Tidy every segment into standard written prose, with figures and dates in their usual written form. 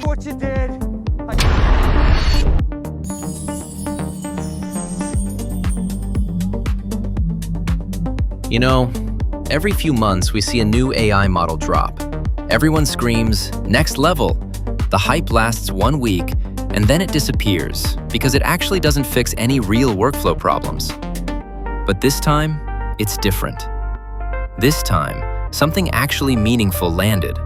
What you did. You know, every few months we see a new AI model drop. Everyone screams, "Next level!" The hype lasts 1 week, and then it disappears because it actually doesn't fix any real workflow problems. But this time, it's different. This time, something actually meaningful landed.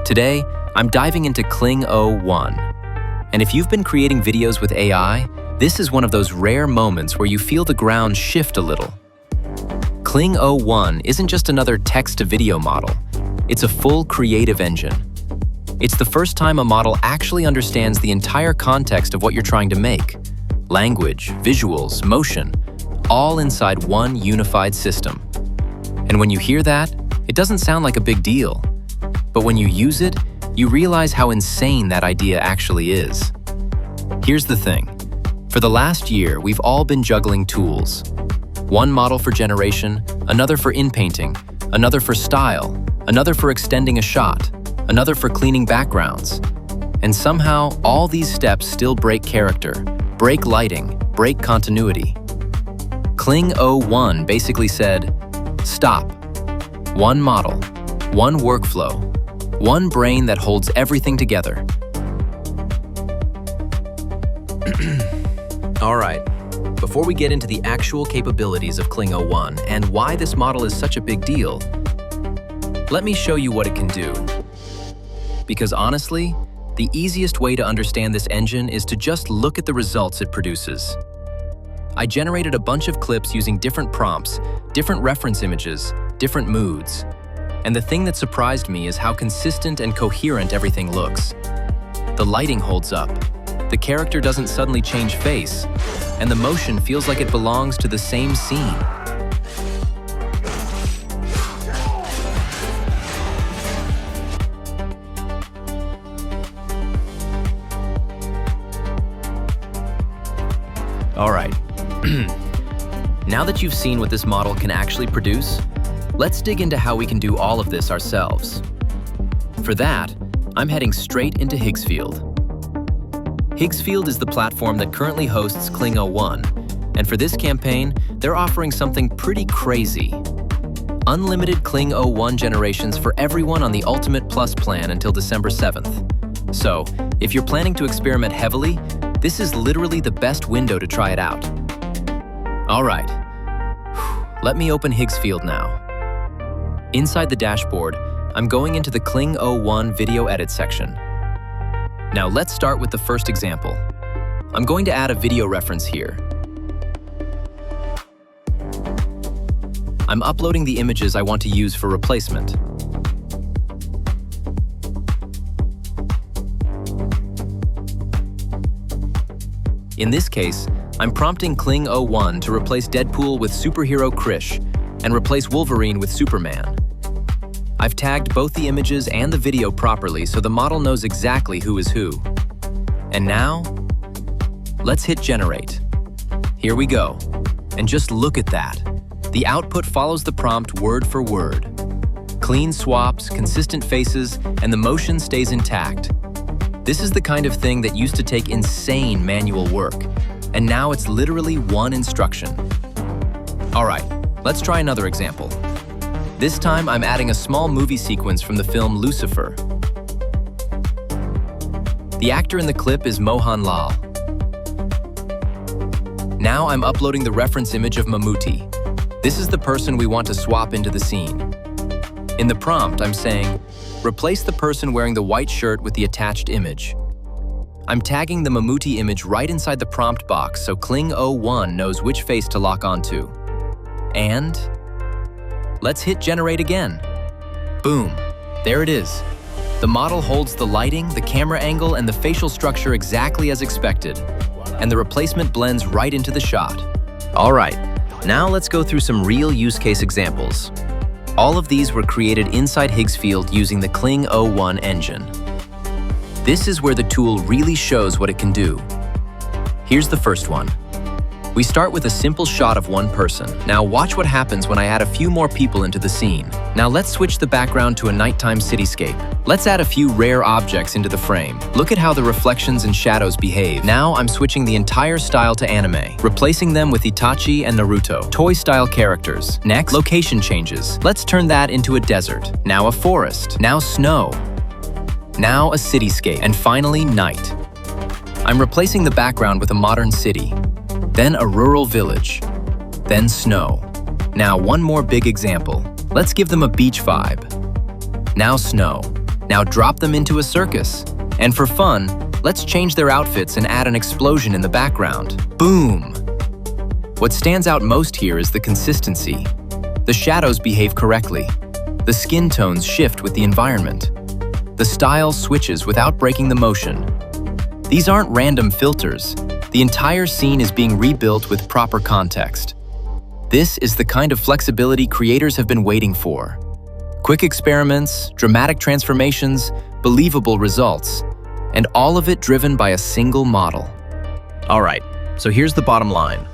Today, I'm diving into Kling O1. And if you've been creating videos with AI, this is one of those rare moments where you feel the ground shift a little. Kling O1 isn't just another text-to-video model. It's a full creative engine. It's the first time a model actually understands the entire context of what you're trying to make. Language, visuals, motion, all inside one unified system. And when you hear that, it doesn't sound like a big deal. But when you use it, you realize how insane that idea actually is. Here's the thing. For the last year, we've all been juggling tools. One model for generation, another for inpainting, another for style, another for extending a shot, another for cleaning backgrounds. And somehow, all these steps still break character, break lighting, break continuity. Kling O1 basically said, stop. One model, one workflow, one brain that holds everything together. All right. Before we get into the actual capabilities of Kling O1 and why this model is such a big deal, let me show you what it can do. Because honestly, the easiest way to understand this engine is to just look at the results it produces. I generated a bunch of clips using different prompts, different reference images, different moods. And the thing that surprised me is how consistent and coherent everything looks. The lighting holds up, the character doesn't suddenly change face, and the motion feels like it belongs to the same scene. All right. Now that you've seen what this model can actually produce, let's dig into how we can do all of this ourselves. For that, I'm heading straight into Higgsfield. Higgsfield is the platform that currently hosts Kling O1, and for this campaign, they're offering something pretty crazy. Unlimited Kling O1 generations for everyone on the Ultimate Plus plan until December 7th. So, if you're planning to experiment heavily, this is literally the best window to try it out. All right, let me open Higgsfield now. Inside the dashboard, I'm going into the Kling O1 video edit section. Now let's start with the first example. I'm going to add a video reference here. I'm uploading the images I want to use for replacement. In this case, I'm prompting Kling O1 to replace Deadpool with superhero Krish and replace Wolverine with Superman. I've tagged both the images and the video properly so the model knows exactly who is who. And now, let's hit generate. Here we go. And just look at that. The output follows the prompt word for word. Clean swaps, consistent faces, and the motion stays intact. This is the kind of thing that used to take insane manual work, and now it's literally one instruction. All right, let's try another example. This time, I'm adding a small movie sequence from the film Lucifer. The actor in the clip is Mohan Lal. Now I'm uploading the reference image of Mammootty. This is the person we want to swap into the scene. In the prompt, I'm saying, replace the person wearing the white shirt with the attached image. I'm tagging the Mammootty image right inside the prompt box so Kling O1 knows which face to lock onto. And let's hit generate again. Boom, there it is. The model holds the lighting, the camera angle, and the facial structure exactly as expected. And the replacement blends right into the shot. All right, now let's go through some real use case examples. All of these were created inside Higgsfield using the Kling O1 engine. This is where the tool really shows what it can do. Here's the first one. We start with a simple shot of one person. Now watch what happens when I add a few more people into the scene. Now let's switch the background to a nighttime cityscape. Let's add a few rare objects into the frame. Look at how the reflections and shadows behave. Now I'm switching the entire style to anime, replacing them with Itachi and Naruto, toy-style characters. Next, location changes. Let's turn that into a desert. Now a forest. Now snow. Now a cityscape. And finally, night. I'm replacing the background with a modern city. Then a rural village, then snow. Now one more big example. Let's give them a beach vibe. Now snow. Now drop them into a circus. And for fun, let's change their outfits and add an explosion in the background. Boom! What stands out most here is the consistency. The shadows behave correctly. The skin tones shift with the environment. The style switches without breaking the motion. These aren't random filters. The entire scene is being rebuilt with proper context. This is the kind of flexibility creators have been waiting for. Quick experiments, dramatic transformations, believable results, and all of it driven by a single model. All right, so here's the bottom line.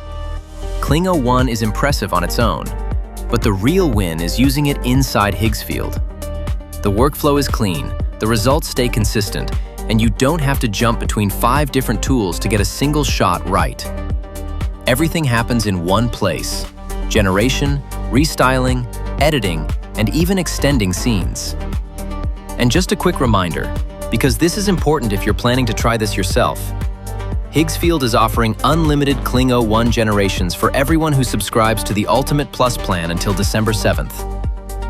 Kling O1 is impressive on its own, but the real win is using it inside Higgsfield. The workflow is clean, the results stay consistent, and you don't have to jump between 5 different tools to get a single shot right. Everything happens in one place: generation, restyling, editing, and even extending scenes. And just a quick reminder, because this is important if you're planning to try this yourself, Higgsfield is offering unlimited Kling O1 generations for everyone who subscribes to the Ultimate Plus plan until December 7th.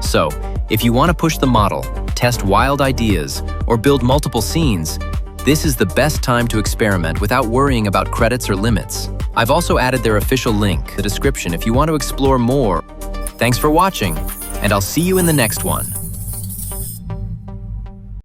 So, if you want to push the model, test wild ideas, or build multiple scenes, this is the best time to experiment without worrying about credits or limits. I've also added their official link in the description if you want to explore more. Thanks for watching, and I'll see you in the next one.